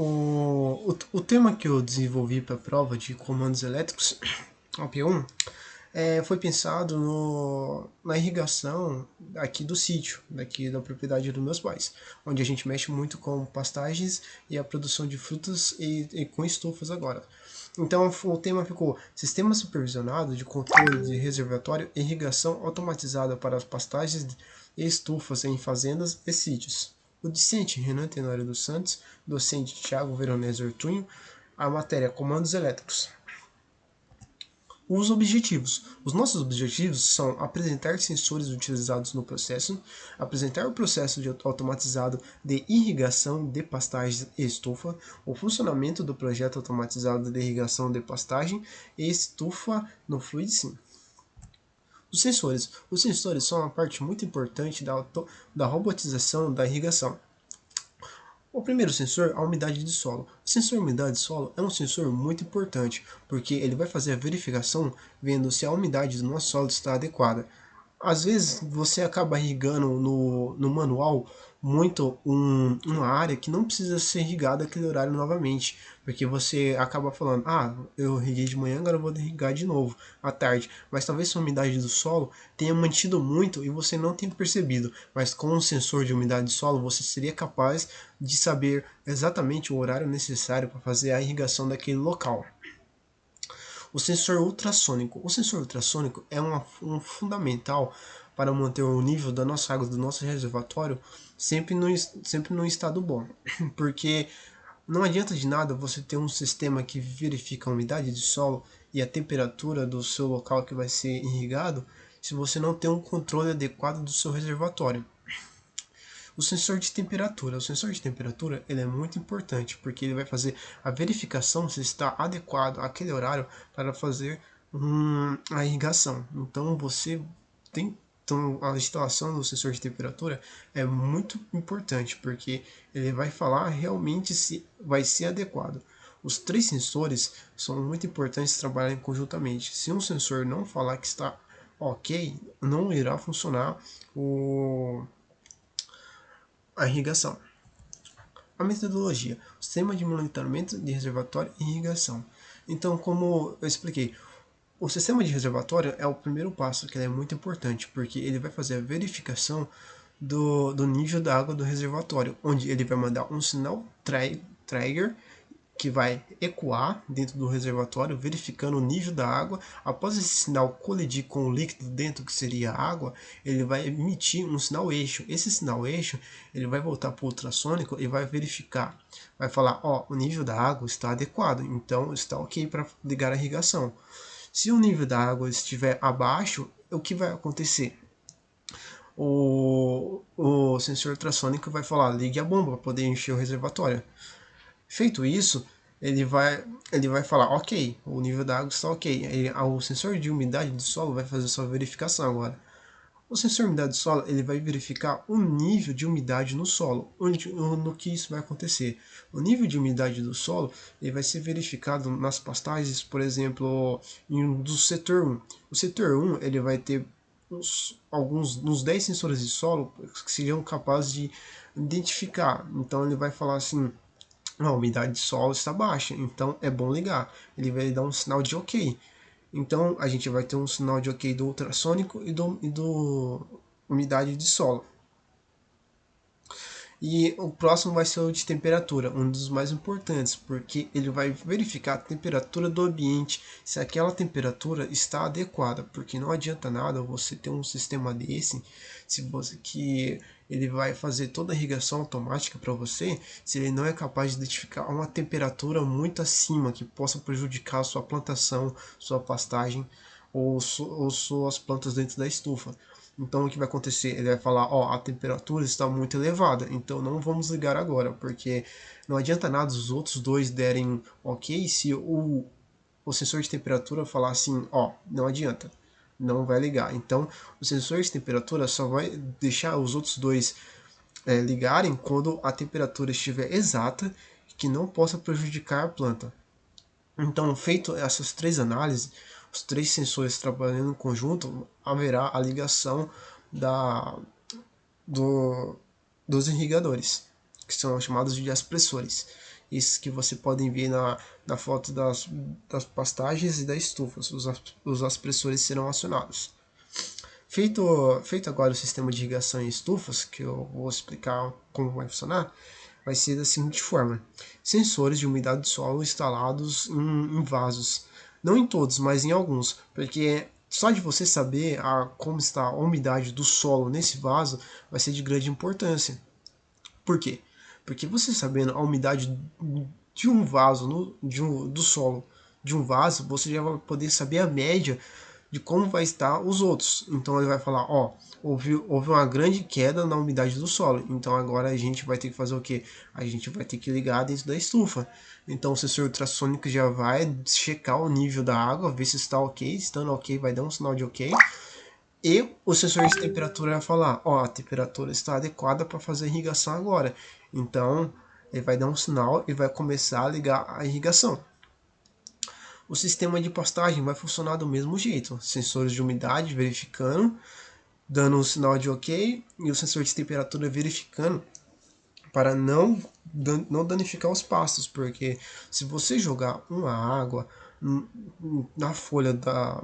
O tema que eu desenvolvi para a prova de comandos elétricos, a P1, foi pensado na irrigação aqui do sítio, daqui da propriedade dos meus pais, onde a gente mexe muito com pastagens e a produção de frutas e com estufas agora. Então o tema ficou Sistema Supervisionado de Controle de Reservatório e Irrigação Automatizada para as Pastagens e Estufas em Fazendas e Sítios. O discente Renan Tenório dos Santos, docente Thiago Veronese Ortunho, a matéria Comandos Elétricos. Os objetivos. Os nossos objetivos são apresentar sensores utilizados no processo, apresentar o processo automatizado de irrigação de pastagens e estufa, o funcionamento do projeto automatizado de irrigação de pastagem e estufa no FluidSim. Os sensores. Os sensores são uma parte muito importante da robotização da irrigação. O primeiro sensor, a umidade de solo. O sensor umidade de solo é um sensor muito importante, porque ele vai fazer a verificação vendo se a umidade do nosso solo está adequada. Às vezes você acaba irrigando no manual muito uma área que não precisa ser irrigada aquele horário novamente, porque você acaba falando, eu irriguei de manhã, agora eu vou irrigar de novo à tarde, mas talvez a umidade do solo tenha mantido muito e você não tenha percebido, mas com um sensor de umidade de solo você seria capaz de saber exatamente o horário necessário para fazer a irrigação daquele local. O sensor ultrassônico. O sensor ultrassônico é um fundamental para manter o nível da nossa água, do nosso reservatório, sempre no estado bom. Porque não adianta de nada você ter um sistema que verifica a umidade de solo e a temperatura do seu local que vai ser irrigado, se você não tem um controle adequado do seu reservatório. O sensor de temperatura. O sensor de temperatura ele é muito importante, porque ele vai fazer a verificação se está adequado àquele horário para fazer a irrigação. Então a instalação do sensor de temperatura é muito importante, porque ele vai falar realmente se vai ser adequado. Os três sensores são muito importantes trabalharem conjuntamente. Se um sensor não falar que está ok, não irá funcionar a irrigação. A metodologia, o sistema de monitoramento de reservatório e irrigação. Então, como eu expliquei, o sistema de reservatório é o primeiro passo, que é muito importante, porque ele vai fazer a verificação do nível da água do reservatório, onde ele vai mandar um sinal trigger que vai ecoar dentro do reservatório, verificando o nível da água. Após esse sinal colidir com o líquido dentro, que seria a água, ele vai emitir um sinal eixo. Esse sinal eixo ele vai voltar para o ultrassônico e vai verificar. Vai falar, o nível da água está adequado, então está ok para ligar a irrigação. Se o nível da água estiver abaixo, o que vai acontecer? O sensor ultrassônico vai falar, ligue a bomba para poder encher o reservatório. Feito isso, ele vai falar, ok, o nível da água está ok. O sensor de umidade do solo vai fazer sua verificação agora. O sensor de umidade do solo ele vai verificar o nível de umidade no solo. No que isso vai acontecer? O nível de umidade do solo ele vai ser verificado nas pastagens, por exemplo, do setor 1. O setor 1 ele vai ter uns 10 sensores de solo que seriam capazes de identificar. Então ele vai falar assim, a umidade de solo está baixa, então é bom ligar. Ele vai dar um sinal de ok. Então a gente vai ter um sinal de ok do ultrassônico e do umidade de solo. E o próximo vai ser o de temperatura, um dos mais importantes, porque ele vai verificar a temperatura do ambiente, se aquela temperatura está adequada, porque não adianta nada você ter um sistema desse, que ele vai fazer toda a irrigação automática para você, se ele não é capaz de identificar uma temperatura muito acima, que possa prejudicar a sua plantação, sua pastagem ou suas plantas dentro da estufa. Então o que vai acontecer? Ele vai falar, a temperatura está muito elevada, então não vamos ligar agora, porque não adianta nada os outros dois derem ok se o sensor de temperatura falar assim, não adianta, não vai ligar. Então o sensor de temperatura só vai deixar os outros dois ligarem quando a temperatura estiver exata, que não possa prejudicar a planta. Então, feito essas três análises, os três sensores trabalhando em conjunto, haverá a ligação do, dos irrigadores, que são chamados de aspressores. Esses que você pode ver na foto das pastagens e das estufas. Os aspersores serão acionados. Feito agora o sistema de irrigação em estufas, que eu vou explicar como vai funcionar, vai ser da seguinte forma: sensores de umidade do solo instalados em vasos. Não em todos, mas em alguns, porque só de você saber como está a umidade do solo nesse vaso vai ser de grande importância. Por quê? Porque você sabendo a umidade de um vaso, do solo de um vaso, você já vai poder saber a média de como vai estar os outros. Então ele vai falar, ó, houve uma grande queda na umidade do solo. Então agora a gente vai ter que fazer o quê? A gente vai ter que ligar dentro da estufa. Então o sensor ultrassônico já vai checar o nível da água, ver se está ok. Estando ok, vai dar um sinal de ok. E o sensor de temperatura vai falar, ó, a temperatura está adequada para fazer a irrigação agora. Então ele vai dar um sinal e vai começar a ligar a irrigação. O sistema de pastagem vai funcionar do mesmo jeito. Sensores de umidade verificando, dando um sinal de ok, e o sensor de temperatura verificando para não danificar os pastos, porque se você jogar uma água na folha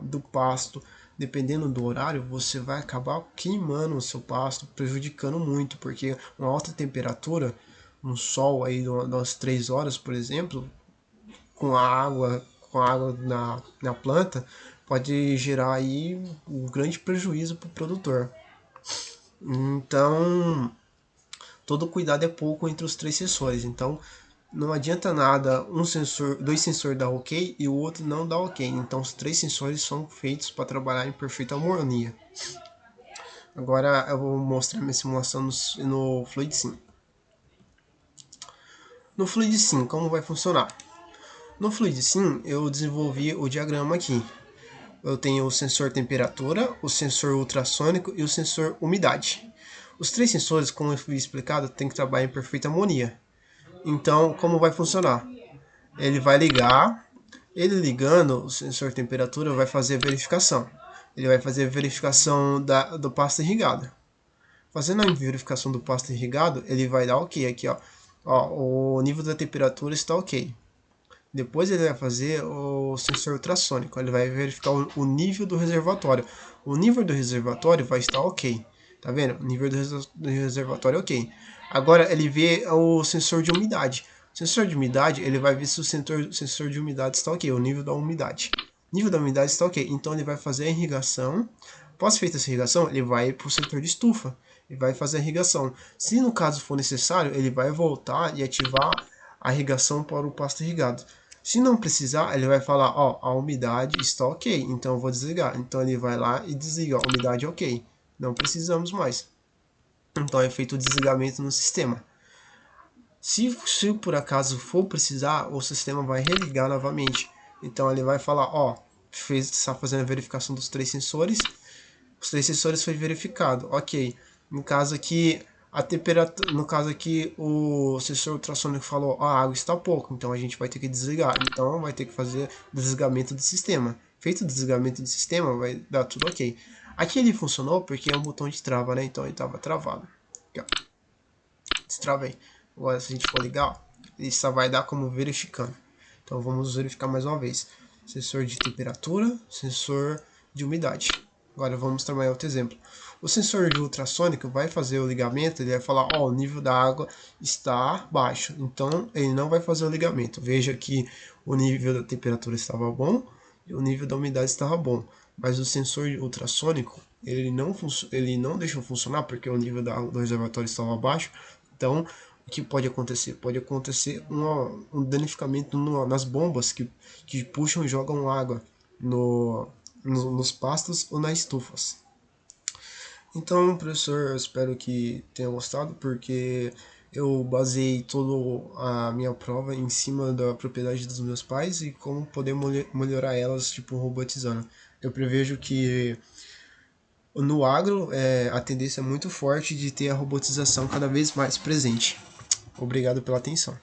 do pasto, dependendo do horário, você vai acabar queimando o seu pasto, prejudicando muito, porque uma alta temperatura, um sol aí das 3 horas, por exemplo, com a água, na planta, pode gerar aí um grande prejuízo para o produtor. Então, todo cuidado é pouco entre os 3 sensores. Então, não adianta nada dois sensores dar ok e o outro não dar ok. Então, os 3 sensores são feitos para trabalhar em perfeita harmonia. Agora eu vou mostrar minha simulação no Fluid Sim. No Fluid Sim, como vai funcionar? No Fluid Sim, eu desenvolvi o diagrama aqui. Eu tenho o sensor temperatura, o sensor ultrassônico e o sensor umidade. Os 3 sensores, como eu fui explicado, tem que trabalhar em perfeita harmonia. Então, como vai funcionar? Ele vai ligar, ele ligando o sensor temperatura vai fazer a verificação. Ele vai fazer a verificação do pasto irrigado. Fazendo a verificação do pasto irrigado, ele vai dar ok aqui, ó. O nível da temperatura está ok. Depois ele vai fazer o sensor ultrassônico, ele vai verificar o nível do reservatório. O nível do reservatório vai estar ok. Tá vendo? O nível do reservatório é ok. Agora ele vê o sensor de umidade. O sensor de umidade, ele vai ver se o sensor de umidade está ok, o nível da umidade. O nível da umidade está ok, então ele vai fazer a irrigação. Após feita essa irrigação, ele vai para o setor de estufa e vai fazer a irrigação. Se no caso for necessário, ele vai voltar e ativar a irrigação para o pasto irrigado. Se não precisar, ele vai falar, ó, a umidade está ok, então eu vou desligar. Então ele vai lá e desliga, a umidade é ok, não precisamos mais. Então é feito o desligamento no sistema. Se por acaso for precisar, o sistema vai religar novamente. Então ele vai falar, ó, está fazendo a verificação dos 3 sensores. Os 3 sensores foi verificado, ok. No caso aqui, a temperatura, no caso aqui, o sensor ultrassônico falou, a água está pouco, então a gente vai ter que desligar. Então vai ter que fazer o desligamento do sistema. Feito o desligamento do sistema, vai dar tudo ok. Aqui ele funcionou porque é um botão de trava, né? Então ele estava travado. Aqui, ó. Destravei. Agora se a gente for ligar, ó, ele só vai dar como verificando. Então vamos verificar mais uma vez. Sensor de temperatura, sensor de umidade. Agora vamos trabalhar outro exemplo. O sensor de ultrassônico vai fazer o ligamento, ele vai falar, ó, o nível da água está baixo. Então ele não vai fazer o ligamento. Veja que o nível da temperatura estava bom e o nível da umidade estava bom. Mas o sensor ultrassônico, ele não deixou funcionar porque o nível da água do reservatório estava baixo. Então, o que pode acontecer? Pode acontecer um danificamento nas bombas que puxam e jogam água nos pastos ou nas estufas. Então, professor, eu espero que tenha gostado, porque eu baseei toda a minha prova em cima da propriedade dos meus pais e como poder melhorar elas, tipo, robotizando. Eu prevejo que no agro a tendência é muito forte de ter a robotização cada vez mais presente. Obrigado pela atenção.